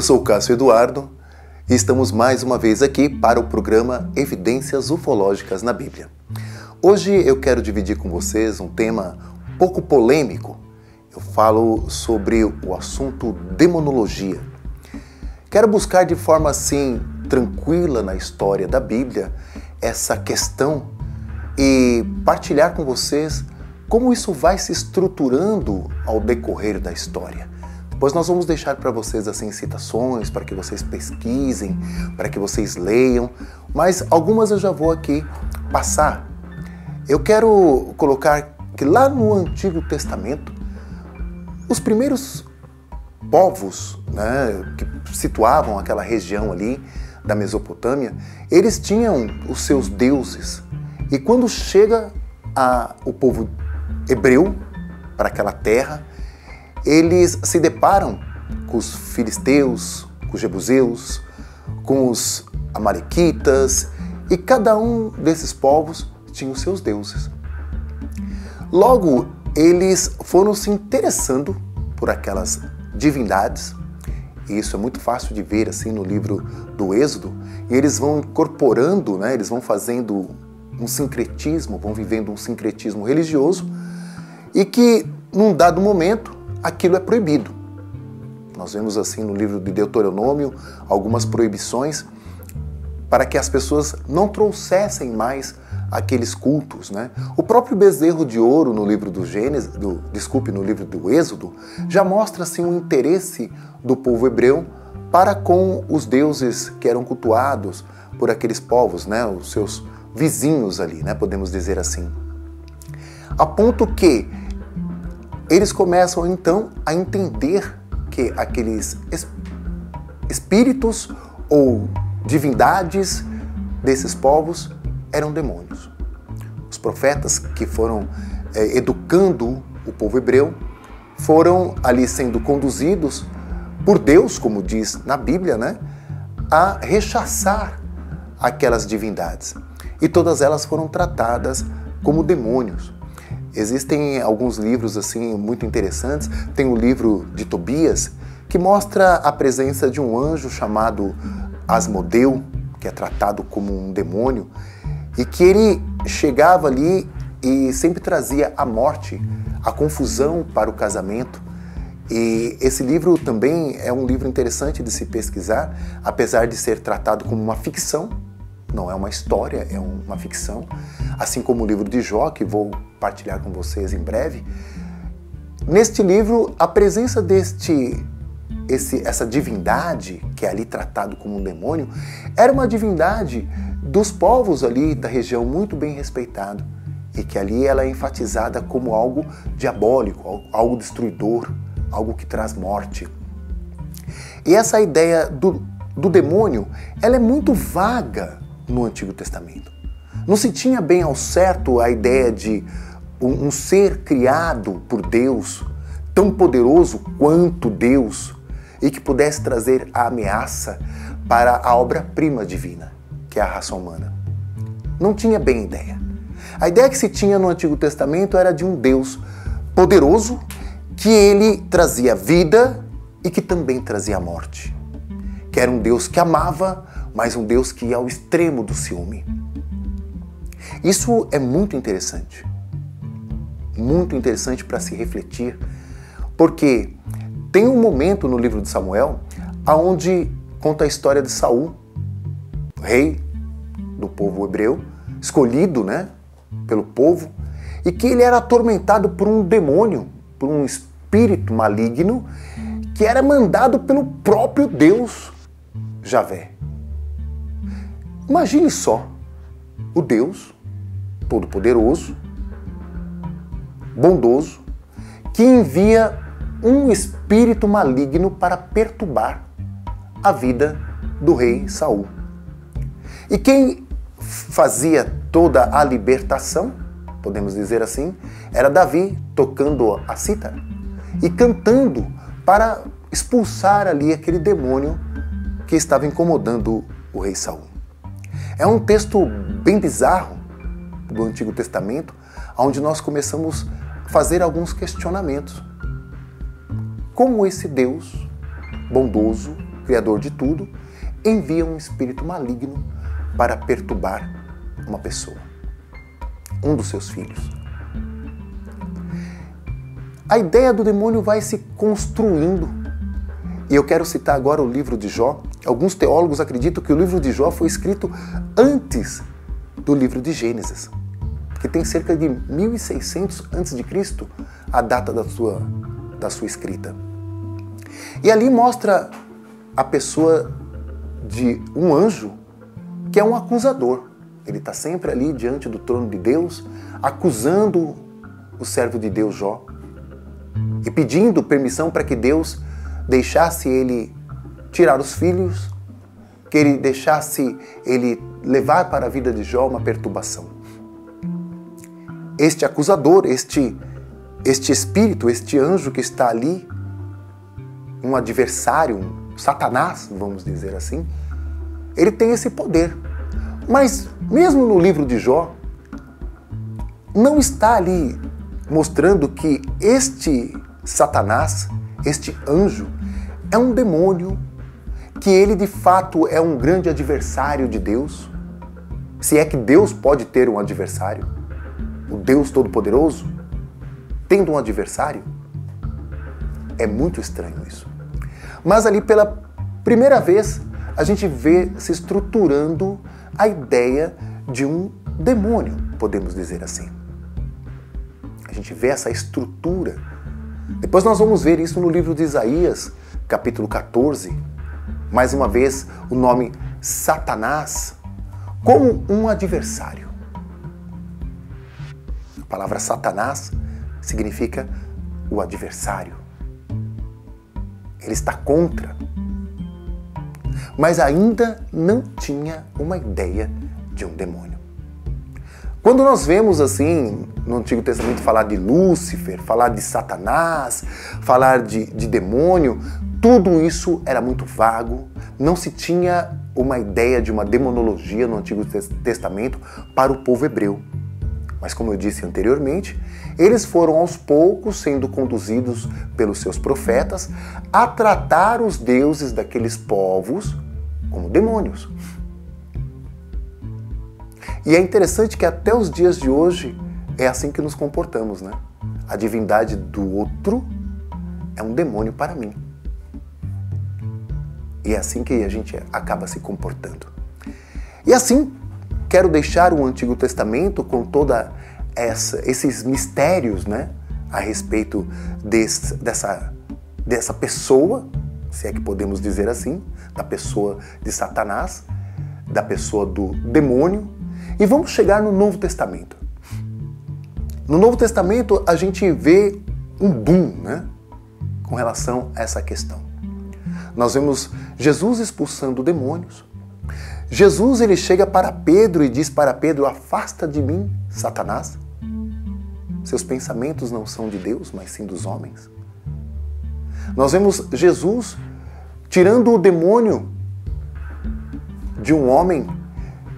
Eu sou o Cássio Eduardo e estamos mais uma vez aqui para o programa Evidências Ufológicas na Bíblia. Hoje eu quero dividir com vocês um tema pouco polêmico. Eu falo sobre o assunto demonologia. Quero buscar de forma assim tranquila na história da Bíblia essa questão e partilhar com vocês como isso vai se estruturando ao decorrer da história. Depois nós vamos deixar para vocês assim citações, para que vocês pesquisem, para que vocês leiam, mas algumas eu já vou aqui passar. Eu quero colocar que lá no Antigo Testamento, os primeiros povos, que situavam aquela região ali da Mesopotâmia, eles tinham os seus deuses. E quando chega o povo hebreu para aquela terra, eles se deparam com os filisteus, com os jebuseus, com os amalequitas, e cada um desses povos tinha os seus deuses. Logo, eles foram se interessando por aquelas divindades, e isso é muito fácil de ver assim no livro do Êxodo, e eles vão incorporando, eles vão fazendo um sincretismo, vão vivendo um sincretismo religioso, e que num dado momento aquilo é proibido. Nós vemos assim no livro de Deuteronômio algumas proibições para que as pessoas não trouxessem mais aqueles cultos, O próprio bezerro de ouro no livro do no livro do Êxodo, já mostra assim um interesse do povo hebreu para com os deuses que eram cultuados por aqueles povos, os seus vizinhos ali, podemos dizer assim. A ponto que eles começam então a entender que aqueles espíritos ou divindades desses povos eram demônios. Os profetas que foram educando o povo hebreu foram ali sendo conduzidos por Deus, como diz na Bíblia, a rechaçar aquelas divindades. E todas elas foram tratadas como demônios. Existem alguns livros assim muito interessantes. Tem o livro de Tobias, que mostra a presença de um anjo chamado Asmodeu, que é tratado como um demônio, e que ele chegava ali e sempre trazia a morte, a confusão para o casamento. E esse livro também é um livro interessante de se pesquisar, apesar de ser tratado como uma ficção. Não é uma história, é uma ficção. Assim como o livro de Jó, que vou partilhar com vocês em breve. Neste livro, a presença essa divindade, que é ali tratado como um demônio, era uma divindade dos povos ali da região muito bem respeitado. E que ali ela é enfatizada como algo diabólico, algo destruidor, algo que traz morte. E essa ideia do demônio, ela é muito vaga no Antigo Testamento. Não se tinha bem ao certo a ideia de um ser criado por Deus, tão poderoso quanto Deus, e que pudesse trazer a ameaça para a obra-prima divina, que é a raça humana. Não tinha bem ideia. A ideia que se tinha no Antigo Testamento era de um Deus poderoso, que ele trazia vida e que também trazia morte. Que era um Deus que amava, mas um Deus que ia ao extremo do ciúme. Isso é muito interessante para se refletir, porque tem um momento no livro de Samuel onde conta a história de Saul, rei do povo hebreu, escolhido pelo povo, e que ele era atormentado por um demônio, por um espírito maligno, que era mandado pelo próprio Deus, Javé. Imagine só, o Deus Todo-Poderoso, bondoso, que envia um espírito maligno para perturbar a vida do rei Saul. E quem fazia toda a libertação, podemos dizer assim, era Davi tocando a cítara e cantando para expulsar ali aquele demônio que estava incomodando o rei Saul. É um texto bem bizarro do Antigo Testamento, onde nós começamos a fazer alguns questionamentos. Como esse Deus bondoso, Criador de tudo, envia um espírito maligno para perturbar uma pessoa, um dos seus filhos. A ideia do demônio vai se construindo. E eu quero citar agora o livro de Jó. Alguns teólogos acreditam que o livro de Jó foi escrito antes do livro de Gênesis, que tem cerca de 1600 a.C., a data da sua escrita. E ali mostra a pessoa de um anjo que é um acusador. Ele está sempre ali diante do trono de Deus, acusando o servo de Deus Jó e pedindo permissão para que Deus deixasse ele tirar os filhos, que ele deixasse ele levar para a vida de Jó uma perturbação. Este acusador, este espírito, este anjo que está ali, um adversário, um Satanás, vamos dizer assim, ele tem esse poder. Mas mesmo no livro de Jó, não está ali mostrando que este Satanás, este anjo, é um demônio, que ele de fato é um grande adversário de Deus. Se é que Deus pode ter um adversário, o Deus Todo-Poderoso, tendo um adversário, é muito estranho isso. Mas ali pela primeira vez, a gente vê se estruturando a ideia de um demônio, podemos dizer assim. A gente vê essa estrutura. Depois nós vamos ver isso no livro de Isaías, capítulo 14. Mais uma vez, o nome Satanás como um adversário. A palavra Satanás significa o adversário. Ele está contra. Mas ainda não tinha uma ideia de um demônio. Quando nós vemos assim, no Antigo Testamento, falar de Lúcifer, falar de Satanás, falar de demônio, tudo isso era muito vago, não se tinha uma ideia de uma demonologia no Antigo Testamento para o povo hebreu. Mas como eu disse anteriormente, eles foram aos poucos sendo conduzidos pelos seus profetas a tratar os deuses daqueles povos como demônios. E é interessante que até os dias de hoje é assim que nos comportamos, né? A divindade do outro é um demônio para mim. E é assim que a gente acaba se comportando. E assim, quero deixar o Antigo Testamento com toda esses mistérios, né, a respeito dessa pessoa, se é que podemos dizer assim, da pessoa de Satanás, da pessoa do demônio, e vamos chegar no Novo Testamento. No Novo Testamento a gente vê um boom, né, com relação a essa questão. Nós vemos Jesus expulsando demônios. Jesus ele chega para Pedro e diz para Pedro: afasta de mim, Satanás. Seus pensamentos não são de Deus, mas sim dos homens. Nós vemos Jesus tirando o demônio de um homem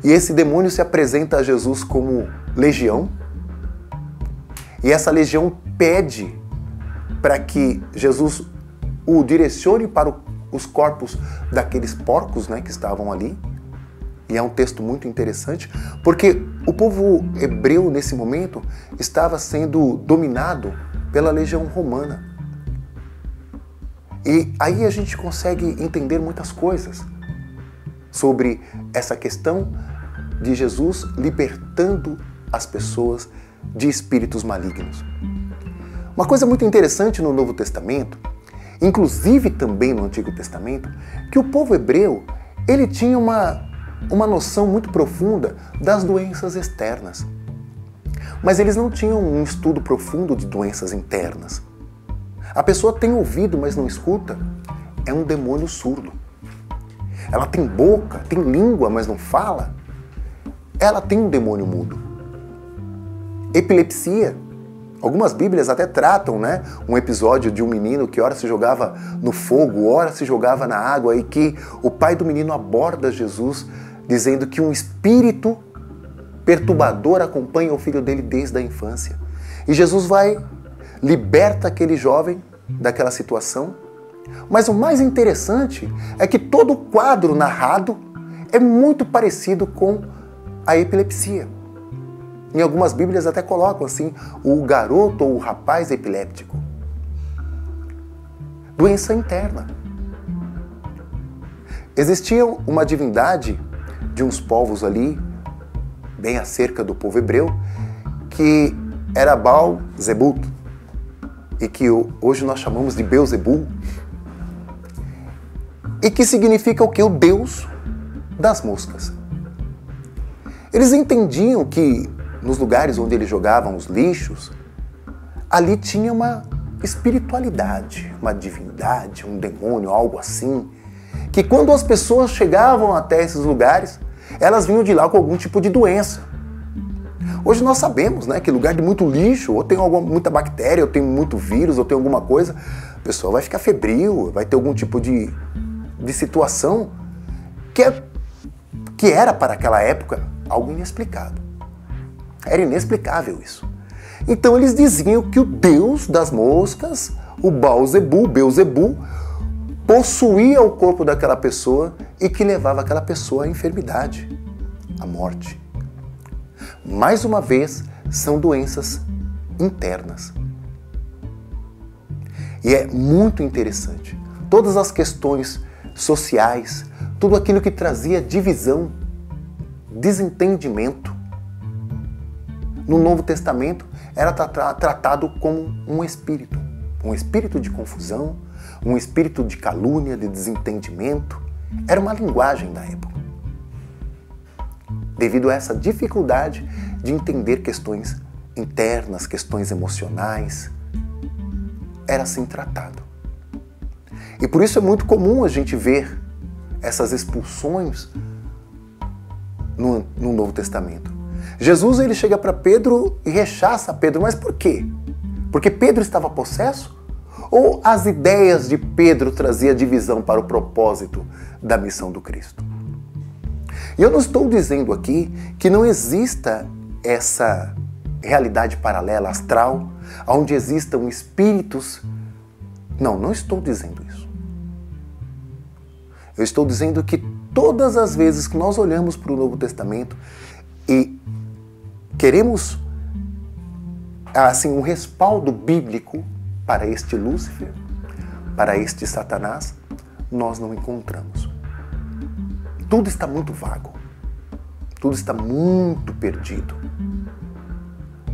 e esse demônio se apresenta a Jesus como legião. E essa legião pede para que Jesus o direcione para os corpos daqueles porcos, né, que estavam ali. E é um texto muito interessante, porque o povo hebreu, nesse momento, estava sendo dominado pela legião romana. E aí a gente consegue entender muitas coisas sobre essa questão de Jesus libertando as pessoas de espíritos malignos. Uma coisa muito interessante no Novo Testamento, inclusive também no Antigo Testamento, que o povo hebreu, ele tinha uma noção muito profunda das doenças externas. Mas eles não tinham um estudo profundo de doenças internas. A pessoa tem ouvido, mas não escuta, é um demônio surdo. Ela tem boca, tem língua, mas não fala, ela tem um demônio mudo. Epilepsia. Algumas bíblias até tratam, né, um episódio de um menino que ora se jogava no fogo, ora se jogava na água, e que o pai do menino aborda Jesus dizendo que um espírito perturbador acompanha o filho dele desde a infância. E Jesus vai, liberta aquele jovem daquela situação Mas o mais interessante é que todo o quadro narrado é muito parecido com a epilepsia. Em algumas Bíblias até colocam assim, o garoto ou o rapaz epiléptico. Doença interna. Existia uma divindade de uns povos ali, bem acerca do povo hebreu, que era Baal-Zebub, e que hoje nós chamamos de Beelzebul, e que significa o quê? O Deus das moscas. Eles entendiam que nos lugares onde eles jogavam os lixos, ali tinha uma espiritualidade, uma divindade, um demônio, algo assim, que quando as pessoas chegavam até esses lugares, elas vinham de lá com algum tipo de doença. Hoje nós sabemos, né, que lugar de muito lixo, ou tem muita bactéria, ou tem muito vírus, ou tem alguma coisa, a pessoa vai ficar febril, vai ter algum tipo de situação que era para aquela época algo inexplicado. Era inexplicável isso. Então eles diziam que o Deus das moscas, o Beelzebul, possuía o corpo daquela pessoa e que levava aquela pessoa à enfermidade, à morte. Mais uma vez, são doenças internas. E é muito interessante. Todas as questões sociais, tudo aquilo que trazia divisão, desentendimento, no Novo Testamento era tratado como um espírito de confusão, um espírito de calúnia, de desentendimento. Era uma linguagem da época. Devido a essa dificuldade de entender questões internas, questões emocionais, era assim tratado. E por isso é muito comum a gente ver essas expulsões no Novo Testamento. Jesus ele chega para Pedro e rechaça Pedro, mas por quê? Porque Pedro estava possesso? Ou as ideias de Pedro traziam divisão para o propósito da missão do Cristo? E eu não estou dizendo aqui que não exista essa realidade paralela, astral, onde existam espíritos. Não estou dizendo isso. Eu estou dizendo que todas as vezes que nós olhamos para o Novo Testamento e queremos assim um respaldo bíblico para este Lúcifer, para este Satanás, nós não encontramos. Tudo está muito vago. Tudo está muito perdido.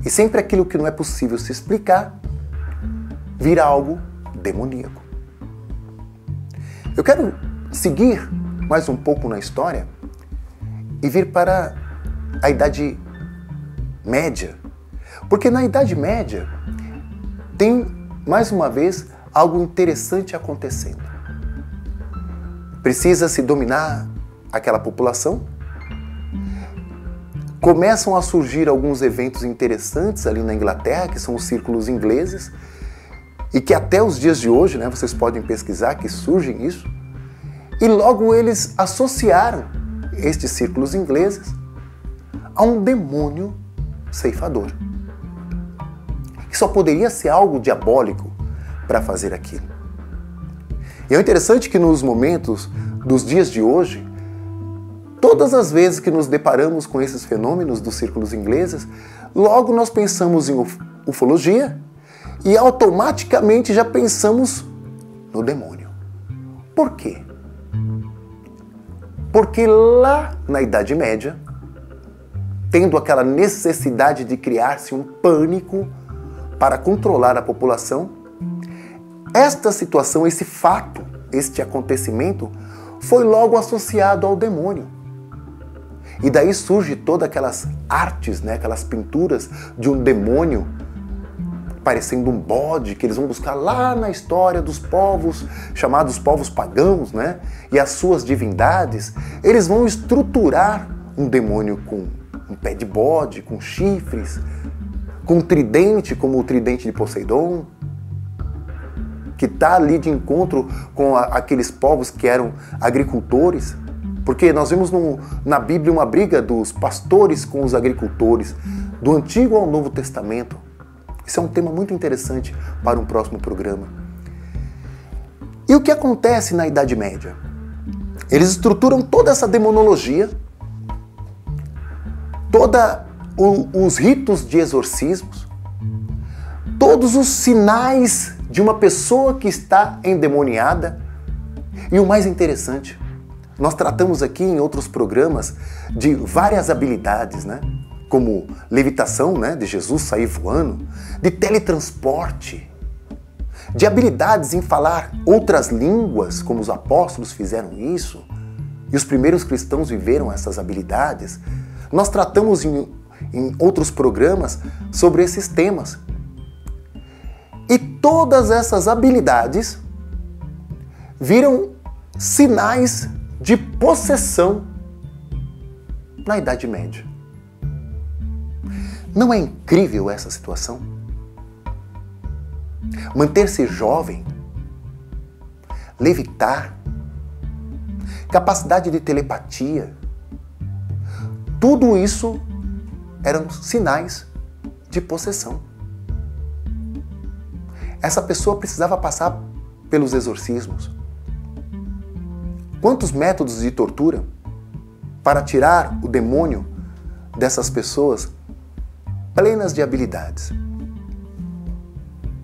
E sempre aquilo que não é possível se explicar vira algo demoníaco. Eu quero seguir mais um pouco na história e vir para a Idade Média. Porque na Idade Média tem, mais uma vez, algo interessante acontecendo. Precisa-se dominar aquela população. Começam a surgir alguns eventos interessantes ali na Inglaterra, que são os círculos ingleses, e que até os dias de hoje, né, vocês podem pesquisar que surgem isso, e logo eles associaram estes círculos ingleses a um demônio ceifador, que só poderia ser algo diabólico para fazer aquilo. E é interessante que nos momentos dos dias de hoje, todas as vezes que nos deparamos com esses fenômenos dos círculos ingleses, logo nós pensamos em ufologia e automaticamente já pensamos no demônio. Por quê? Porque lá na Idade Média, tendo aquela necessidade de criar-se um pânico para controlar a população, esta situação, esse fato, este acontecimento, foi logo associado ao demônio. E daí surge todas aquelas artes, né, aquelas pinturas de um demônio parecendo um bode, que eles vão buscar lá na história dos povos, chamados povos pagãos, né, e as suas divindades. Eles vão estruturar um demônio com um pé de bode, com chifres, com um tridente, como o tridente de Poseidon, que está ali de encontro com aqueles povos que eram agricultores. Porque nós vemos na Bíblia uma briga dos pastores com os agricultores, do Antigo ao Novo Testamento. Isso é um tema muito interessante para um próximo programa. E o que acontece na Idade Média? Eles estruturam toda essa demonologia, os ritos de exorcismos, todos os sinais de uma pessoa que está endemoniada. E o mais interessante, nós tratamos aqui em outros programas de várias habilidades, né? Como levitação, né? De Jesus sair voando, de teletransporte, de habilidades em falar outras línguas, como os apóstolos fizeram isso, e os primeiros cristãos viveram essas habilidades. Nós tratamos em outros programas sobre esses temas. E todas essas habilidades viram sinais de possessão na Idade Média. Não é incrível essa situação? Manter-se jovem, levitar, capacidade de telepatia, tudo isso eram sinais de possessão. Essa pessoa precisava passar pelos exorcismos. Quantos métodos de tortura para tirar o demônio dessas pessoas plenas de habilidades?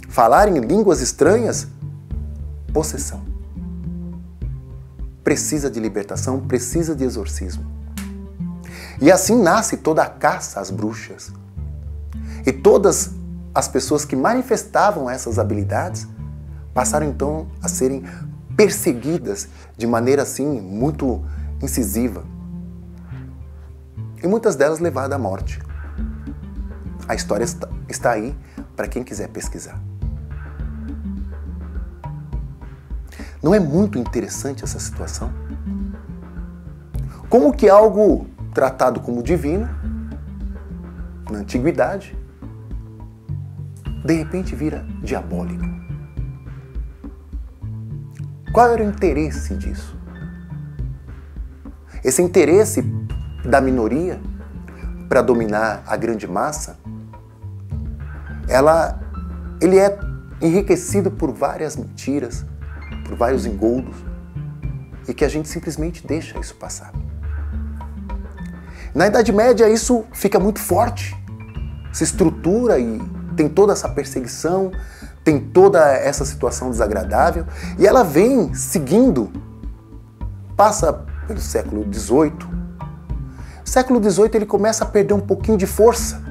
Falar em línguas estranhas, possessão. Precisa de libertação, precisa de exorcismo. E assim nasce toda a caça às bruxas. E todas as pessoas que manifestavam essas habilidades passaram então a serem perseguidas de maneira assim muito incisiva. E muitas delas levadas à morte. A história está aí para quem quiser pesquisar. Não é muito interessante essa situação? Como que algo tratado como divino, na antiguidade, de repente vira diabólico? Qual era o interesse disso? Esse interesse da minoria para dominar a grande massa, ele é enriquecido por várias mentiras, por vários engodos, e que a gente simplesmente deixa isso passar. Na Idade Média isso fica muito forte, se estrutura e tem toda essa perseguição, tem toda essa situação desagradável, e ela vem seguindo, passa pelo século XVIII. O século XVIII ele começa a perder um pouquinho de força.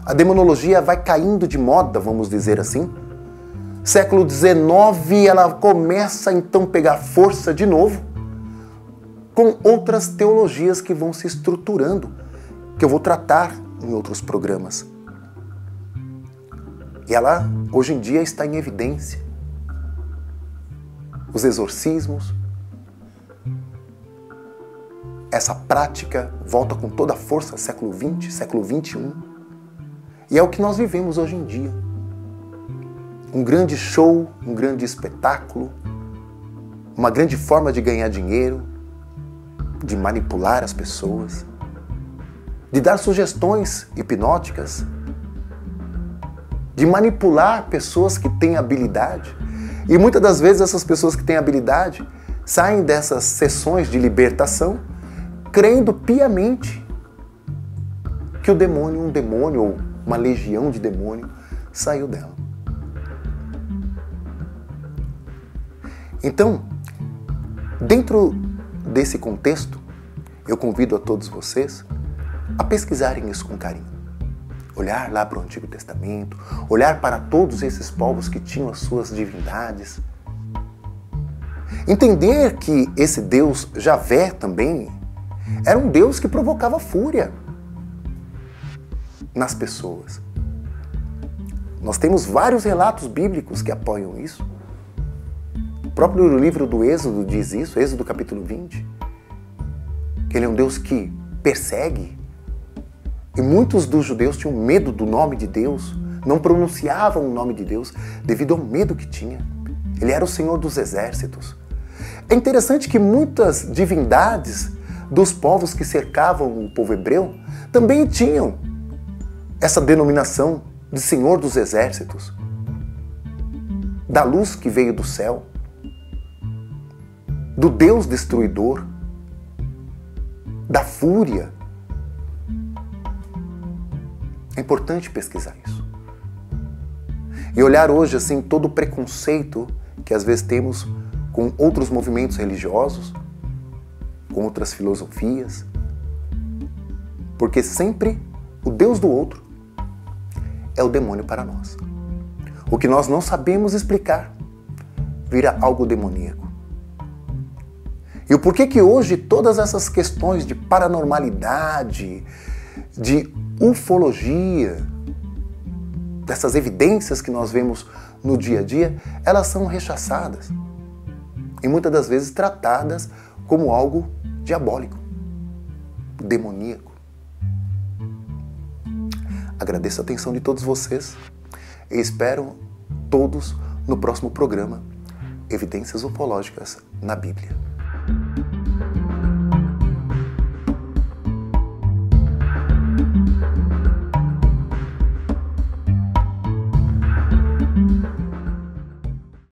A demonologia vai caindo de moda, vamos dizer assim. Século XIX ela começa então a pegar força de novo, com outras teologias que vão se estruturando, que eu vou tratar em outros programas. E ela, hoje em dia, está em evidência. Os exorcismos, essa prática volta com toda a força século XX, século XXI. E é o que nós vivemos hoje em dia. Um grande show, um grande espetáculo, uma grande forma de ganhar dinheiro, de manipular as pessoas, de dar sugestões hipnóticas, de manipular pessoas que têm habilidade. E muitas das vezes essas pessoas que têm habilidade saem dessas sessões de libertação crendo piamente que um demônio ou uma legião de demônio saiu dela. Então, dentro desse contexto, eu convido a todos vocês a pesquisarem isso com carinho. Olhar lá para o Antigo Testamento, olhar para todos esses povos que tinham as suas divindades. Entender que esse Deus Javé também era um Deus que provocava fúria nas pessoas. Nós temos vários relatos bíblicos que apoiam isso. O próprio livro do Êxodo diz isso, Êxodo capítulo 20, que ele é um Deus que persegue. E muitos dos judeus tinham medo do nome de Deus, não pronunciavam o nome de Deus devido ao medo que tinha. Ele era o Senhor dos exércitos. É interessante que muitas divindades dos povos que cercavam o povo hebreu também tinham essa denominação de Senhor dos exércitos, da luz que veio do céu. do Deus destruidor, da fúria. É importante pesquisar isso. E olhar hoje assim todo o preconceito que às vezes temos com outros movimentos religiosos, com outras filosofias, porque sempre o Deus do outro é o demônio para nós. O que nós não sabemos explicar vira algo demoníaco. E o porquê que hoje todas essas questões de paranormalidade, de ufologia, dessas evidências que nós vemos no dia a dia, elas são rechaçadas e muitas das vezes tratadas como algo diabólico, demoníaco. Agradeço a atenção de todos vocês e espero todos no próximo programa Evidências Ufológicas na Bíblia.